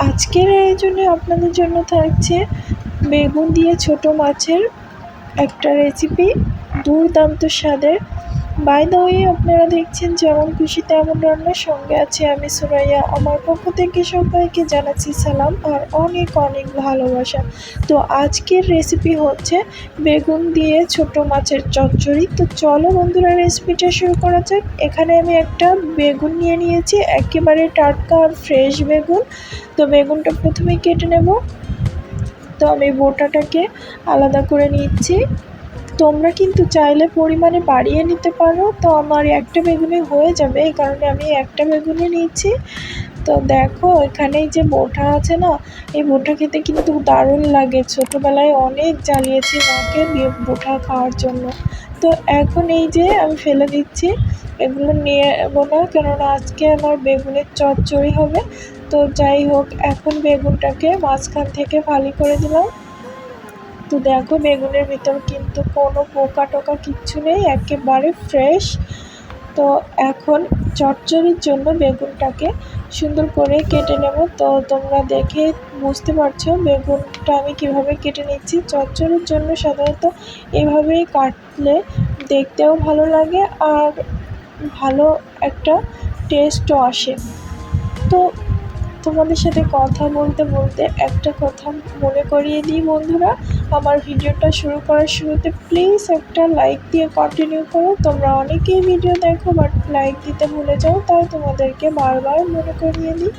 আজকের আয়োজনে আপনাদের জন্য থাকছে বেগুন দিয়ে ছোট মাছের একটা রেসিপি, দুর্দান্ত স্বাদের। বাই দ্য ওয়ে, আপনারা দেখছেন যেমন খুশি তেমন রান্নার সঙ্গে আছে আমি সুরাইয়া। আমার পক্ষ থেকে সবাইকে জানাচ্ছি সালাম আর অনেক অনেক ভালোবাসা। তো আজকের রেসিপি হচ্ছে বেগুন দিয়ে ছোট মাছের চচ্চড়ি। তো চলো বন্ধুরা, রেসিপিটা শুরু করা যাক। এখানে আমি একটা বেগুন নিয়ে নিয়েছি, একেবারে টাটকা আর ফ্রেশ বেগুন। তো বেগুনটা প্রথমে কেটে নেব। তো আমি বোটাটাকে আলাদা করে নিচ্ছি। তোমরা কিন্তু চাইলে পরিমাণে বাড়িয়ে নিতে পারো। তো আমার একটা বেগুনে হয়ে যাবে, এই কারণে আমি একটা বেগুনে নিচ্ছি। তো দেখো, এখানে যে বোটা আছে না, এই বোটা খেতে কিন্তু দারুণ লাগে। ছোটোবেলায় অনেক জ্বালিয়েছি মাকে বোটা খাওয়ার জন্য। তো এখন এই যে আমি ফেলে দিচ্ছি, এগুলো নিয়ে নেবো না, কেননা আজকে আমার বেগুনের চচ্চড়ি হবে। তো যাই হোক, এখন বেগুনটাকে মাঝখান থেকে ফালি করে দিলাম। তো দেখো, বেগুনের ভিতর কিন্তু কোনো পোকা টোকা কিচ্ছু নেই, একেবারে ফ্রেশ। তো এখন চচ্চড়ির জন্য বেগুনটাকে সুন্দর করে কেটে নেব। তো তোমরা দেখে বুঝতে পারছো বেগুনটা আমি কিভাবে কেটে নিচ্ছি। চচ্চড়ির জন্য সাধারণত এভাবেই কাটলে দেখতেও ভালো লাগে আর ভালো একটা টেস্টও আসে। তো তোমাদের সাথে কথা বলতে বলতে একটা কথা মনে করিয়ে দিই বন্ধুরা, আমার ভিডিওটা শুরু করার শুরুতে প্লিজ একটা লাইক দিয়ে কন্টিনিউ করো। তোমরা অনেকেই ভিডিও দেখো বাট লাইক দিতে ভুলে যাও, তাই তোমাদেরকে বারবার মনে করিয়ে দিই।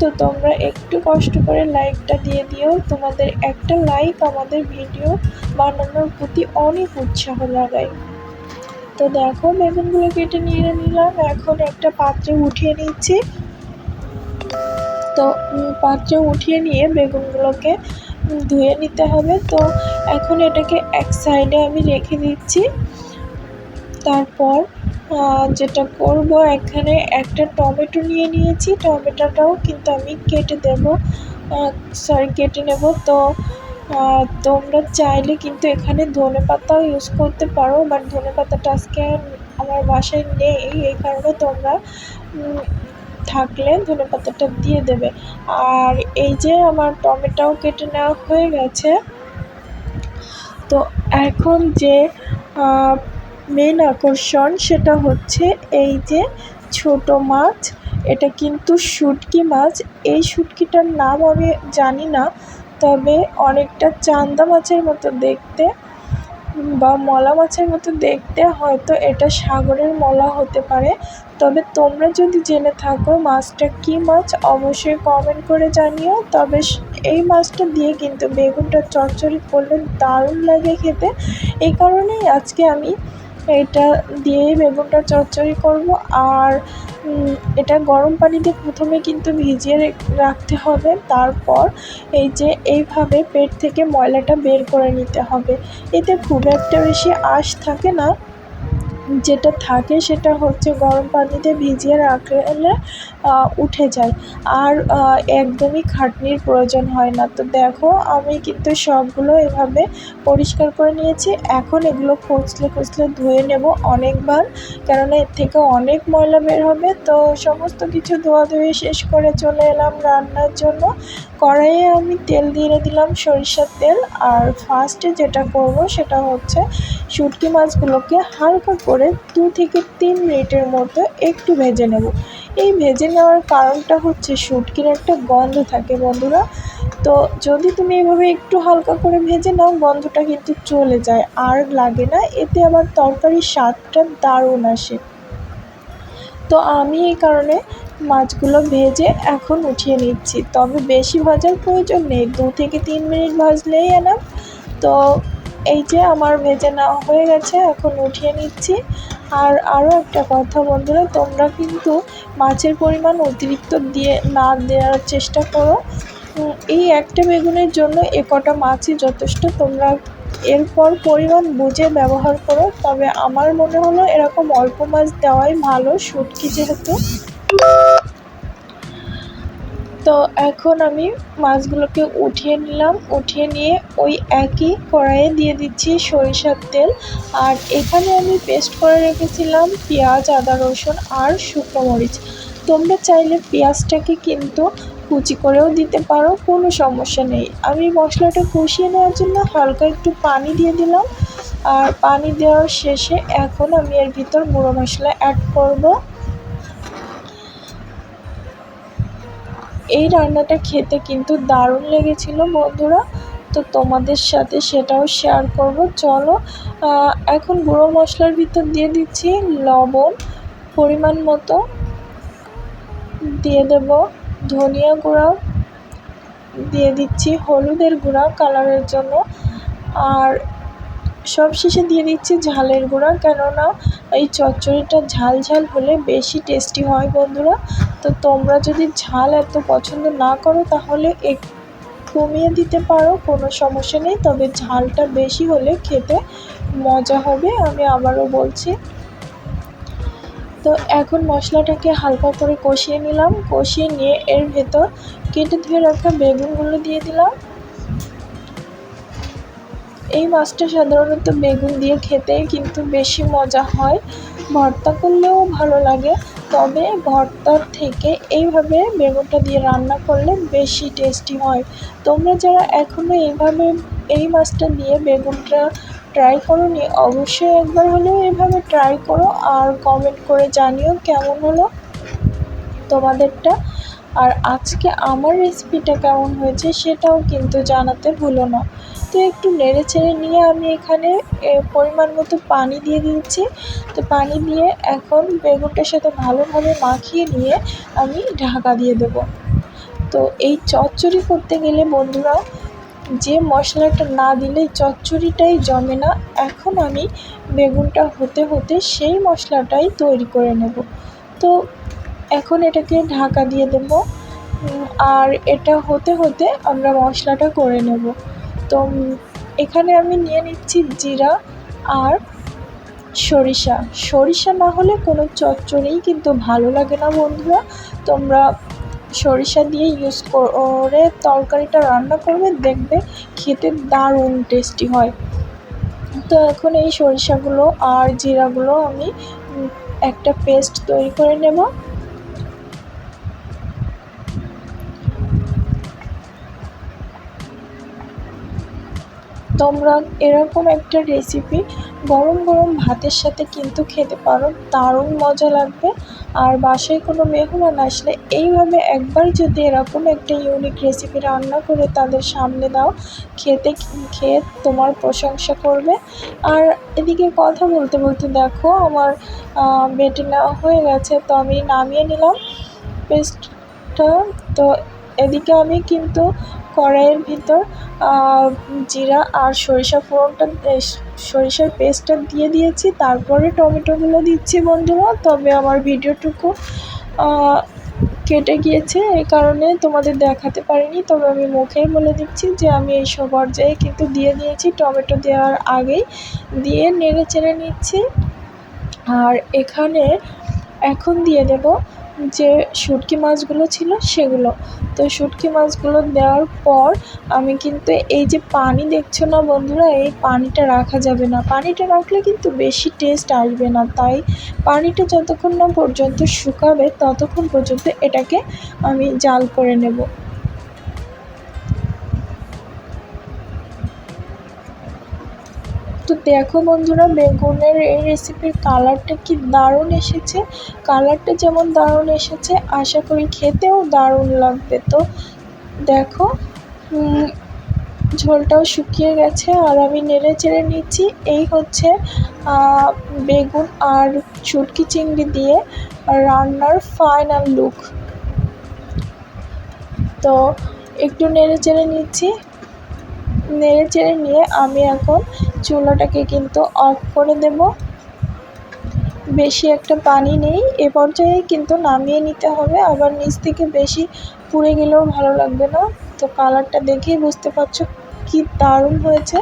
তো তোমরা একটু কষ্ট করে লাইকটা দিয়ে দিও। তোমাদের একটা লাইক আমাদের ভিডিও বানানোর প্রতি অনেক উৎসাহ লাগায়। তো দেখো, বেগুনগুলো কেটে নিয়ে নিলাম, এখন একটা পাত্রে উঠিয়ে নিচ্ছি। তো পাত্রে উঠিয়ে নিয়ে বেগুনগুলোকে ধুয়ে নিতে হবে। তো এখন এটাকে এক সাইডে আমি রেখে দিচ্ছি। তারপর যেটা করব, এখানে একটা টমেটো নিয়ে নিয়েছি, টমেটোটাও কিন্তু আমি কেটে নেব। তো তোমরা চাইলে কিন্তু এখানে ধনেপাতাও ইউজ করতে পারো, বাট ধনেপাতাটা আজকে আমার বাসায় নেই, এই কারণে তোমরা থাকলে ধনেপাতাটা দিয়ে দেবে। আর এই যে আমার টমেটোও কেটে নেওয়া হয়ে গেছে। তো এখন যে মেন আকর্ষণ সেটা হচ্ছে এই যে ছোট মাছ, এটা কিন্তু শুটকি মাছ। এই শুটকিটার নাম আমি জানি না, তবে অনেকটা চান্দা মাছের মতো দেখতে বা মলা মাছের মতো দেখতে, হয়তো এটা সাগরের মলা হতে পারে। তবে তোমরা যদি জেনে থাকো মাছটা কী মাছ অবশ্যই কমেন্ট করে জানিও। তবে এই মাছটা দিয়ে কিন্তু বেগুনটা চচ্চড়ি করলে দারুণ লাগে খেতে, এই কারণেই আজকে আমি এটা দিয়েই বেগুনটা চচ্চড়ি করব। আর এটা গরম পানিতে প্রথমে কিন্তু ভিজিয়ে রাখতে হবে, তারপর এই যে এইভাবে পেট থেকে ময়লাটা বের করে নিতে হবে। এতে খুব একটা বেশি আঁশ থাকে না, যেটা থাকে সেটা হচ্ছে গরম পানিতে ভিজিয়ে রাখলে উঠে যায় আর একদমই খাটনির প্রয়োজন হয় না। তো দেখো, আমি কিন্তু সবগুলো এভাবে পরিষ্কার করে নিয়েছি। এখন এগুলো কচলে ধুয়ে নেব অনেকবার, কেননা এর থেকে অনেক ময়লা বের হবে। তো সমস্ত কিছু ধোয়াধুয়ি শেষ করে চলে এলাম রান্নার জন্য। কড়াইয়ে আমি তেল দিয়ে দিলাম, সরিষার তেল। আর ফার্স্টে যেটা করব সেটা হচ্ছে শুটকি মাছগুলোকে হালকা করে 2 থেকে 3 মিনিটের মতো একটু ভেজে নেব। এই ভেজে নেওয়ার কারণটা হচ্ছে শুটকির একটা গন্ধ থাকে বন্ধুরা। তো যদি তুমি এভাবে একটু হালকা করে ভেজে নাও, গন্ধটা কিন্তু চলে যায় আর লাগে না, এতে আবার তরকারির স্বাদটা দারুণ আসে। তো আমি এই কারণে মাছগুলো ভেজে এখন উঠিয়ে নিচ্ছি, তবে বেশি ভাজার প্রয়োজন নেই, 2 থেকে 3 মিনিট ভাজলেই এনাফ। তো এই যে আমার ভেজে নেওয়া হয়ে গেছে, এখন উঠিয়ে নিচ্ছি। আর আরও একটা কথা বন্ধুরা, তোমরা কিন্তু মাছের পরিমাণ অতিরিক্ত না দেওয়ার চেষ্টা করো। এই একটা বেগুনের জন্য কটা মাছই যথেষ্ট, তোমরা এরপর পরিমাণ বুঝে ব্যবহার করো। তবে আমার মনে হলো এরকম অল্প মাছ দেওয়াই ভালো, শুটকি যেহেতু। তো এখন আমি মাছগুলোকে উঠিয়ে নিলাম, উঠিয়ে নিয়ে ওই একই কড়াইয়ে দিয়ে দিচ্ছি সরিষার তেল। আর এখানে আমি পেস্ট করে রেখেছিলাম পেঁয়াজ, আদা, রসুন আর শুকনো মরিচ। তোমরা চাইলে পেঁয়াজটাকে কিন্তু কুচি করেও দিতে পারো, কোনো সমস্যা নেই। আমি মশলাটা কষিয়ে নেওয়ার জন্য হালকা একটু পানি দিয়ে দিলাম, আর পানি দেওয়ার শেষে এখন আমি এর ভিতর গুঁড়ো মশলা অ্যাড করব। এই রান্নাটা খেতে কিন্তু দারুণ লেগেছিল বন্ধুরা, তো তোমাদের সাথে সেটাও শেয়ার করব। চলো এখন গুঁড়ো মশলার ভিতর দিয়ে দিচ্ছি লবণ পরিমাণ মতো, দিয়ে দেব ধনিয়া গুঁড়া, দিয়ে দিচ্ছি হলুদের গুঁড়া কালারের জন্য, আর সবশেষে দিয়ে দিচ্ছি ঝালের গুঁড়া, কেননা এই চচ্চড়িটা ঝাল ঝাল হলে বেশি টেস্টি হয় বন্ধুরা। তো তোমরা যদি ঝাল এত পছন্দ না করো তাহলে কমিয়ে দিতে পারো, কোনো সমস্যা নেই, তবে ঝালটা বেশি হলে খেতে মজা হবে, আমি আবারও বলছি। তো এখন মশলাটাকে হালকা করে কষিয়ে নিলাম, কষিয়ে নিয়ে এর ভেতর কেটে ধুয়ে রাখা বেগুনগুলো দিয়ে দিলাম। এই মাছটা সাধারণত বেগুন দিয়ে খেতে কিন্তু বেশি মজা হয়, ভর্তা করলেও ভালো লাগে, তবে ভর্তার থেকে এইভাবে বেগুনটা দিয়ে রান্না করলে বেশি টেস্টি হয়। তোমরা যারা এখনও এইভাবে এই মাছটা দিয়ে বেগুনটা ট্রাই করোনি, অবশ্যই একবার হলেও এভাবে ট্রাই করো, আর কমেন্ট করে জানিও কেমন হলো তোমাদেরটা। আর আজকে আমার রেসিপিটা কেমন হয়েছে সেটাও কিন্তু জানাতে ভুলো না। তো একটু নেড়ে চেড়ে নিয়ে আমি এখানে পরিমাণ মতো পানি দিয়ে দিয়েছি। তো পানি দিয়ে এখন বেগুনটার সাথে ভালোভাবে মাখিয়ে নিয়ে আমি ঢাকা দিয়ে দেব। তো এই চচ্চড়ি করতে গেলে বন্ধুরা যে মশলাটা না দিলে চচ্চড়িটাই জমে না। এখন আমি বেগুনটা হতে হতে সেই মশলাটাই তৈরি করে নেব। তো এখন এটাকে ঢাকা দিয়ে দেব, আর এটা হতে হতে আমরা মশলাটা করে নেব। তো এখানে আমি নিয়ে নিচ্ছি জিরা আর সরিষা। সরিষা না হলে কোনো চচ্চড়িই কিন্তু ভালো লাগে না বন্ধুরা। তোমরা সরিষা দিয়ে ইউজ করে তরকারিটা রান্না করবে, দেখবে খেতে দারুণ টেস্টি হয়। তো এখন এই সরিষাগুলো আর জিরাগুলো আমি একটা পেস্ট তৈরি করে নেব। তোমরা এরকম একটা রেসিপি গরম গরম ভাতের সাথে কিন্তু খেতে পারো, দারুণ মজা লাগবে। আর বাসায় কোনো মেহমান আসলে এইভাবে একবার যদি এরকম একটা ইউনিক রেসিপি রান্না করে তাদের সামনে দাও, খেয়ে তোমার প্রশংসা করবে। আর এদিকে কথা বলতে বলতে দেখো আমার বেটে নেওয়া হয়ে গেছে, তো আমি নামিয়ে নিলাম পেস্টটা। তো এদিকে আমি কিন্তু কড়াইয়ের ভিতর জিরা আর সরিষার পেস্টটা দিয়ে দিয়েছি, তারপরে টমেটোগুলো দিচ্ছি বন্ধুরা। তবে আমার ভিডিওটুকু কেটে গিয়েছে, এই কারণে তোমাদের দেখাতে পারিনি, তবে আমি মুখেই বলে দিচ্ছি যে আমি এই সব পর্যায়ে কিন্তু দিয়ে দিয়েছি টমেটো দেওয়ার আগেই, দিয়ে নেড়ে চেড়ে নিচ্ছি। আর এখানে এখন দিয়ে দেব যে শুটকি মাছগুলো ছিল সেগুলো। তো শুটকি মাছগুলো দেওয়ার পর আমি কিন্তু এই যে পানি দেখছো না বন্ধুরা, এই পানিটা রাখা যাবে না, পানিটা রাখলে কিন্তু বেশি টেস্ট আসবে না, তাই পানিটা যতক্ষণ না পর্যন্ত শুকাবে ততক্ষণ পর্যন্ত এটাকে আমি জাল করে নেব। তো দেখো বন্ধুরা, বেগুনের এই রেসিপির কালারটা কি দারুণ এসেছে। কালারটা যেমন দারুণ এসেছে, আশা করি খেতেও দারুণ লাগবে। তো দেখো ঝোলটাও শুকিয়ে গেছে, আর আমি নেড়ে চেড়ে নিচ্ছি। এই হচ্ছে বেগুন আর শুটকি চিংড়ি দিয়ে রান্নার ফাইনাল লুক। তো একটু নেড়ে চেড়ে নিচ্ছি, নেড়ে চেড়ে নিয়ে আমি এখন চুলাটাকে কিন্তু অফ করে দেব। বেশি একটা পানি নেই, এ পর্যায়ে কিন্তু নামিয়ে নিতে হবে, আবার নিচ থেকে বেশি পুড়ে গেলেও ভালো লাগবে না। তো কালারটা দেখেই বুঝতে পারছো কি দারুণ হয়েছে।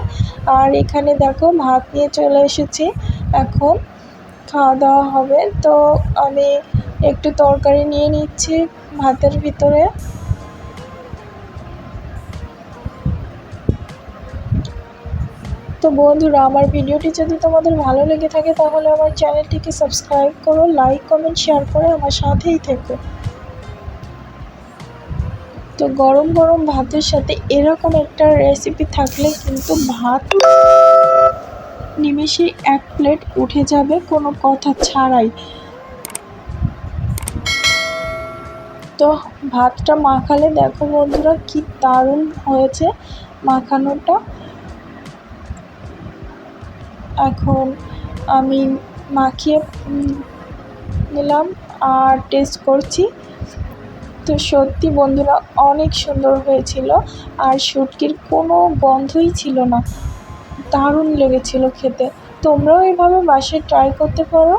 আর এখানে দেখো ভাত নিয়ে চলে এসেছি, এখন খাওয়া দাওয়া হবে। তো আমি একটু তরকারি নিয়ে নিচ্ছি ভাতের ভিতরে। তো বন্ধুরা, আমার ভিডিওটি যদি তোমাদের ভালো লেগে থাকে তাহলে আমার চ্যানেলটিকে সাবস্ক্রাইব করো, লাইক কমেন্ট শেয়ার করে আমার সাথেই থেকো। তো গরম গরম ভাতের সাথে এরকম একটা রেসিপি থাকলে কিন্তু ভাত নিমেষেই 1 প্লেট উঠে যাবে কোনো কথা ছাড়াই। তো ভাতটা মাখালে দেখো বন্ধুরা কি দারুণ হয়েছে মাখানোটা। এখন আমি মাখিয়ে নিলাম আর টেস্ট করছি। তো সত্যি বন্ধুরা অনেক সুন্দর হয়েছিল, আর শুটকির কোনো গন্ধই ছিল না, দারুণ লেগেছিল খেতে। তোমরাও এভাবে বাসায় ট্রাই করতে পারো।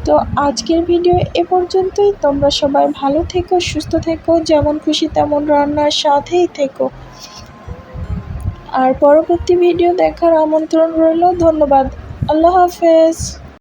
তো আজকের ভিডিও এ পর্যন্তই। তোমরা সবাই ভালো থেকো, সুস্থ থেকো, যেমন খুশি তেমন রান্নার সাথেই থেকো। আর পরবর্তী ভিডিও দেখার আমন্ত্রণ রইল। ধন্যবাদ। আল্লাহ হাফেজ।